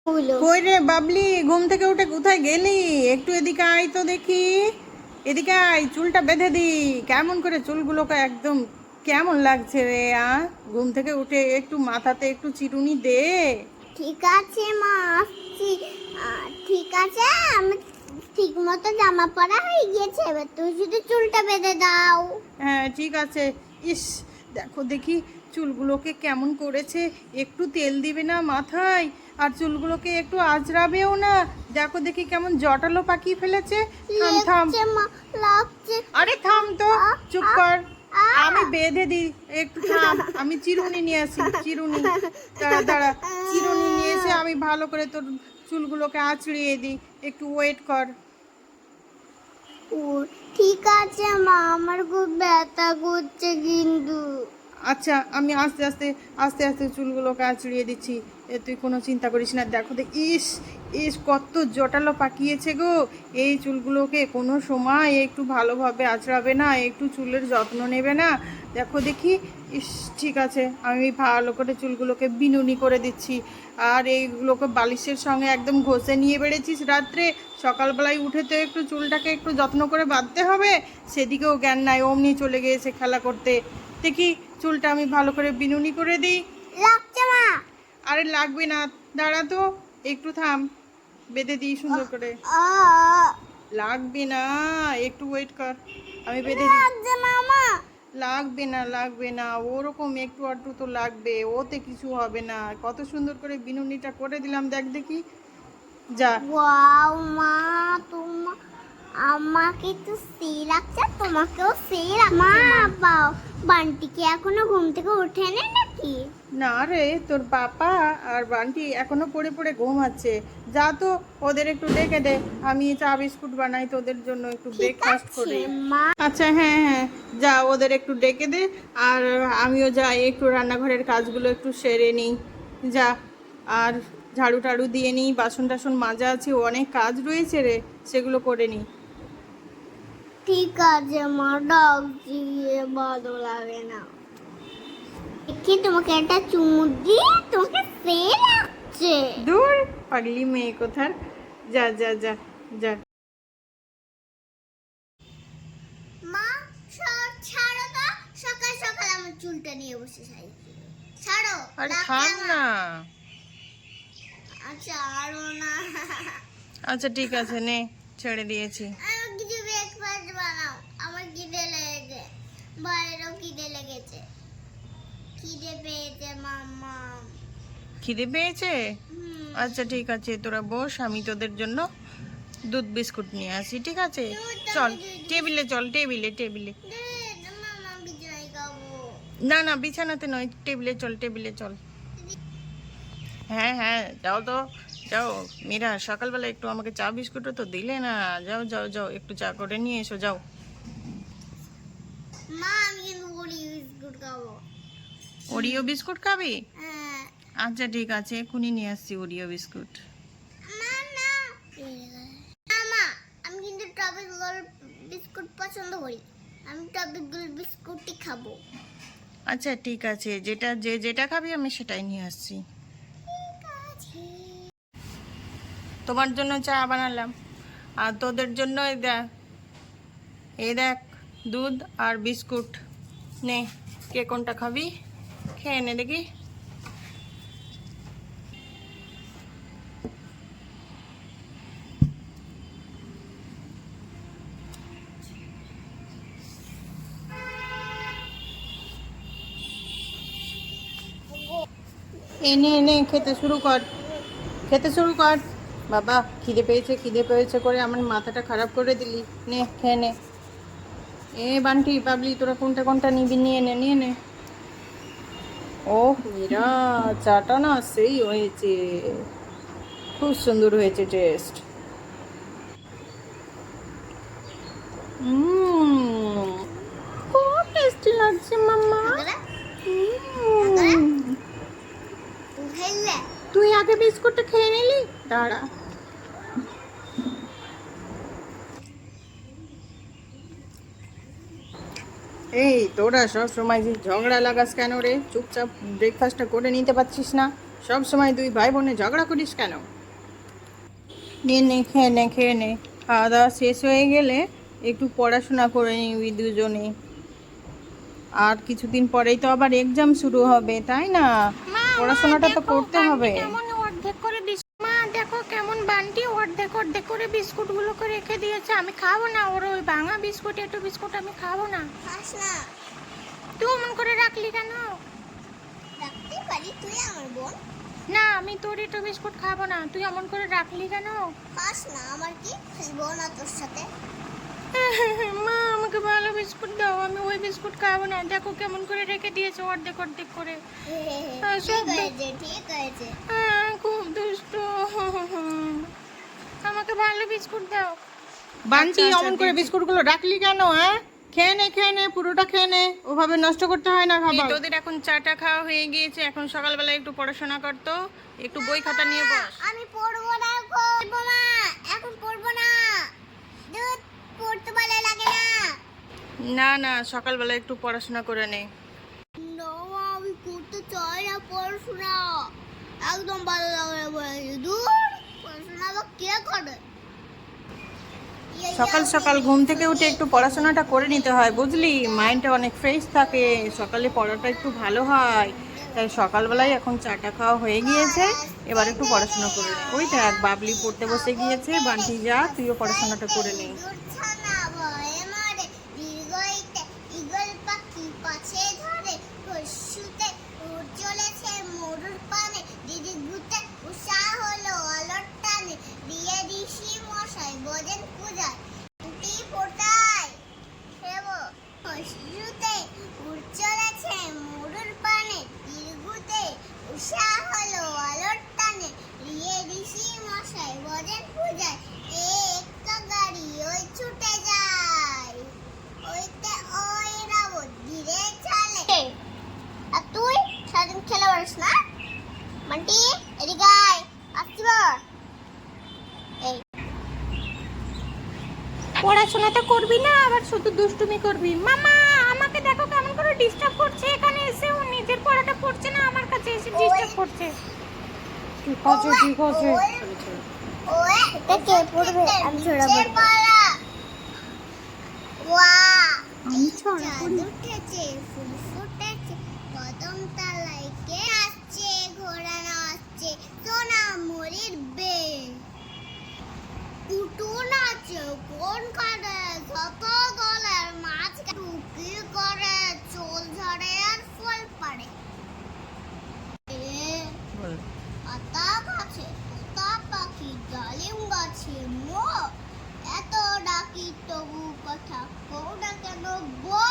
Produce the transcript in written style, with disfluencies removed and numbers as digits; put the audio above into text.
কই রে বাবলি, ঘুম থেকে উঠে কোথায় গেলি? একটু এদিকে আয় তো দেখি। এদিকে আয়, চুলটা বেঁধে দি। কেমন করে চুলগুলোকে একদম কেমন লাগছে রে? ঘুম থেকে উঠে একটু মাথাতে একটু চিরুনি দে। ঠিক আছে মা, আসছি। ঠিক আছে, আমি ঠিক মতো জামা পরা হয়ে গিয়েছে, এবার তুই শুধু চুলটা বেঁধে দাও। হ্যাঁ ঠিক আছে। ইস, দেখো দেখি চুলগুলোকে কেমন করেছে। একটু তেল দিবে না মাথায়? আর চুলগুলোকে একটু আঁচড়াবেও না? দেখো দেখি কেমন জটালো পাকিয়ে ফেলেছে। থাম থাম। লাগছে মা, লাগছে। আরে থাম তো, চুপ কর। আ, আমি বেঁধে দিই, একটু থাম। আমি চিরুনি নিয়ে আসি, চিরুনি। দাঁড়া দাঁড়া, চিরুনি নিয়ে এসে আমি ভালো করে তোর চুলগুলোকে আঁচড়িয়ে দিই। একটু ওয়েট কর। ও ঠিক আছে মা, আমার খুব ব্যথা করছে কিন্তু। আচ্ছা, আমি আস্তে আস্তে আস্তে আস্তে চুলগুলোকে আঁচড়িয়ে দিচ্ছি। তুই কোনো চিন্তা করিস না। দেখো দেখ, ইস ইস কত জটালো পাকিয়েছে গো। এই চুলগুলোকে কোনো সময় একটু ভালোভাবে আঁচড়াবে না? একটু চুলের যত্ন নেবে না? দেখো দেখি। ইস, ঠিক আছে, আমি ভালো করে চুলগুলোকে বিনুনি করে দিচ্ছি। আর এইগুলোকে বালিশের সঙ্গে একদম ঘষে নিয়ে বেড়েছিস রাত্রে। সকালবেলায় উঠে তো একটু চুলটাকে একটু যত্ন করে বাঁধতে হবে। সেদিকেও জ্ঞান নাই, অমনি চলে গিয়েছে খেলা করতে। দেখি চুলটা আমি ভালো করে বিনুনি করে দিই। লাগছে মা। আরে লাগবে না, দাঁড়া তো, একটু থাম। বেঁধে দিই সুন্দর করে। আ, লাগবে না, একটু ওয়েট কর। আমি বেঁধে দিই। লাগছে না মা। লাগবে না, লাগবে না, ওরকম একটু আধটু তো লাগবে, ওতে কিছু হবে না। কত সুন্দর করে বিনুনিটা করে দিলাম, দেখ দেখি। যা। ওয়াও মা, আমাকে তো সেই লাগছে, তোমাকেও সেই লাগছে মা। বাও, বান্টি কি এখনো ঘুম থেকে ওঠেনি নাকি? না রে, তোর পাপা আর বান্টি এখনো পড়ে পড়ে ঘুমাচ্ছে। যা তো, ওদের একটু ডেকে দে। আমি চা বিস্কুট বানাই তোদের জন্য, একটু ঠিক ব্রেকফাস্ট আছে করে। মা। আচ্ছা হ্যাঁ হ্যাঁ, যা ওদের একটু ডেকে দে। আর আমিও যাই, একটু রান্নাঘরের কাজগুলো একটু সেরে নিই। যা। আর ঝাড়ু টাড়ু দিয়ে নিই, বাসন টাসন মাজা আছে, অনেক কাজ রয়েছে রে, সেগুলো করে নিই। ঠিক আছে মা, ডাকছি, ভালো লাগে না। দেখি তোমাকে একটা চুমু দিয়ে, তোমাকে সেই লাগছে। দূর, পাগলি মেয়ে কোথার। যা যা যা। যা। মা, ছাড়ো তো, সকাল সকাল আমার চুলটা নিয়ে বসে ছাড়ো। আরে লাগছে থাম আমার। না। আচ্ছা, আরো না। আচ্ছা ঠিক আছে, নে, ছেড়ে দিয়েছি। আমার কিছু ব্রেকফাস্ট বানাও, আমার খিদে লেগেছে, বাইরেও খিদে লেগেছে, খিদে পেয়েছে মাম্মা। খিদে পেয়েছে? আচ্ছা ঠিক আছে, তোরা বস, আমি তোদের জন্য দুধ বিস্কুট নিয়ে আসি, ঠিক আছে? চল, টেবিলে চল, টেবিলে টেবিলে। মাম্মা বিজয় খাবো। না না, বিছানাতে নয়, টেবিলে চল, টেবিলে চল। হ্যাঁ হ্যাঁ, যাও তো, যাও। মীরা, সকালবেলা একটু আমাকে চা বিস্কুটও তো দিলে না। যাও যাও যাও, একটু চা করে নিয়ে এসো, যাও। মা, আমি কিন্তু ওরিও বিস্কুট খাবো। ওরিও বিস্কুট খাবি? হ্যাঁ। আচ্ছা ঠিক আছে, এক্ষুনি নিয়ে আসছি ওরিও বিস্কুট। না না, না মা, আমি কিন্তু টফি গোল বিস্কুট পছন্দ করি, আমি টফি গোল বিস্কুটই খাবো। আচ্ছা ঠিক আছে, যেটা খাবি আমি সেটাই নিয়ে আসছি। ঠিক আছে। তোমার জন্য চা বানালাম, আর তোদের জন্য এই দেখ, দুধ আর বিস্কুট। নে, কে কোনটা খাবি? খেয়ে নে দেখি। এনে এনে খেতে শুরু কর, খেতে শুরু কর। বাবা, খিদে পেয়েছে খিদে পেয়েছে করে আমার মাথাটা খারাপ করে দিলি। নে, খেয়ে নে। এ বান্টি, পাবলি, তোরা কোনটা কোনটা নিবি, নিয়ে নে, নিয়ে নে। ও মীরা, চাটা না সেই হয়েছে, খুব সুন্দর হয়েছে টেস্ট। খুব টেস্টি লাগছে মাম্মা। তুই আগে বিস্কুটটা খেয়ে নিলি, দাঁড়া। এই তোরা সব সময় যে ঝগড়া লাগাস কেন রে? চুপচাপ ব্রেকফাস্টটা করে নিতে পারছিস না? সব সময় দুই ভাই বোনে ঝগড়া করিস কেন? নে নে খেয়ে নে খেয়ে নে। খাওয়া দাওয়া শেষ হয়ে গেলে একটু পড়াশোনা করে নিবি দুজনে। আর কিছুদিন পরেই তো আবার এক্সাম শুরু হবে, তাই না? পড়াশোনাটা তো করতে হবে। কেমন অর্ধেক করে মা দেখো কেমন বান্টি অর্ধেক অর্ধেক করে বিস্কুটগুলোকে রেখে দিয়েছে। আমি খাবো না, ওর ওই ভাঙা বিস্কুট একটু বিস্কুট আমি খাবো না। খাস না। তুই অমন করে রাখলি কেন? রাখতে পারি, তুই আমার বোন। না, আমি তোর একটু বিস্কুট খাবো না, তুই অমন করে রাখলি কেন? খাস না, আমার কি খেলবো না তোর সাথে? মা আমাকে ভালো বিস্কুট দাও, আমি ওই বিস্কুট খাবো না। দেখো কেমন করে রেখে দিয়েছে অর্ধেক অর্ধেক করে। ঠিক হয়েছে, ঠিক হয়েছে। খুব দুষ্ট। আমাকে ভালো বিস্কুট দাও। বান্টি আচ্ছা, অমন করে দিচ্ছি। বিস্কুটগুলো রাখলি কেন? হ্যাঁ, খেয়ে নে পুরোটা খেয়ে নে, ওভাবে নষ্ট করতে হয় না খাবার। তোদের এখন চাটা খাওয়া হয়ে গিয়েছে, এখন সকালবেলা একটু পড়াশোনা করতো, একটু বই খাতা নিয়ে বস। আমি পড়বো না, পড়বো না, এখন পড়বো না। দুধ পড়তে ভালো লাগে না। না না, সকালবেলা একটু পড়াশোনা করে নে। না, আমি করতে চাই না পড়াশোনা, একদম ভালো লাগে না। দূর, পড়াশোনা আবার কে করে? সকাল সকাল ঘুম থেকে উঠে একটু পড়াশোনাটা করে নিতে হয়, বুঝলি? মাইন্ডটা অনেক ফ্রেশ থাকে, সকালে পড়াটা একটু ভালো হয়। তাই সকালবেলায় এখন চাটা খাওয়া হয়ে গিয়েছে, এবার একটু পড়াশোনা করে নে। ওই দেখ বাবলি পড়তে বসে গিয়েছে। বান্টি যা, তুইও পড়াশোনাটা করে নে। দুর্ছনা ভয়ে মরে, দীর্ঘইতে ঈগল পাখি পাছে ধরে, পশুতে উড় চলেছে মরুর পানে, দিদি গুতে উষা হলো আলোর টানে, দিয়ে ঋষি মশাই বোঝেন পূজায়, টি ফোটায় হেব। পশুতে উড় চলেছে মরুর পানে, দীর্ঘতে উষা হলো আলোর টানে, দিয়ে ঋষি মশাই বোঝেন পূজায়, একটা গাড়ি ওই ছুটে যায়, ওইতে ওই রাবণ ধীরে চলে। আর তুই সারাদিন খেলে বেড়াস না? মান্টি এদিকে আয়, আসছি বল। এই পড়াশোনা তো করবি না, আবার শুধু দুষ্টুমি করবি। মামা আমাকে দেখো কেমন করে ডিস্টার্ব করছে, এখানে এসে ও নিজের পড়াটা পড়ছে না, আমার কাছে এসে ডিস্টার্ব করছে। ঠিক আছে ঠিক আছে। ওয়ে এটা কে পড়বে? আমি ছড়াবো। ওয়াও, আমি ছড়া পড়ি। চাঁদ উঠেছে, ফুল ফুটেছে, কদম তলায় কে আসছে, ঘোড়া নাচছে, সোনা মরির বে, উটু নাচে কোন কানে, শত গলের মাছ টুকি করে, চোল ঝরে আর ফল পাড়ে। পাতা গাছে তোতা পাখি, ডালিম গাছে মোর, এত ডাকি তবু কথা কও না কেন গো?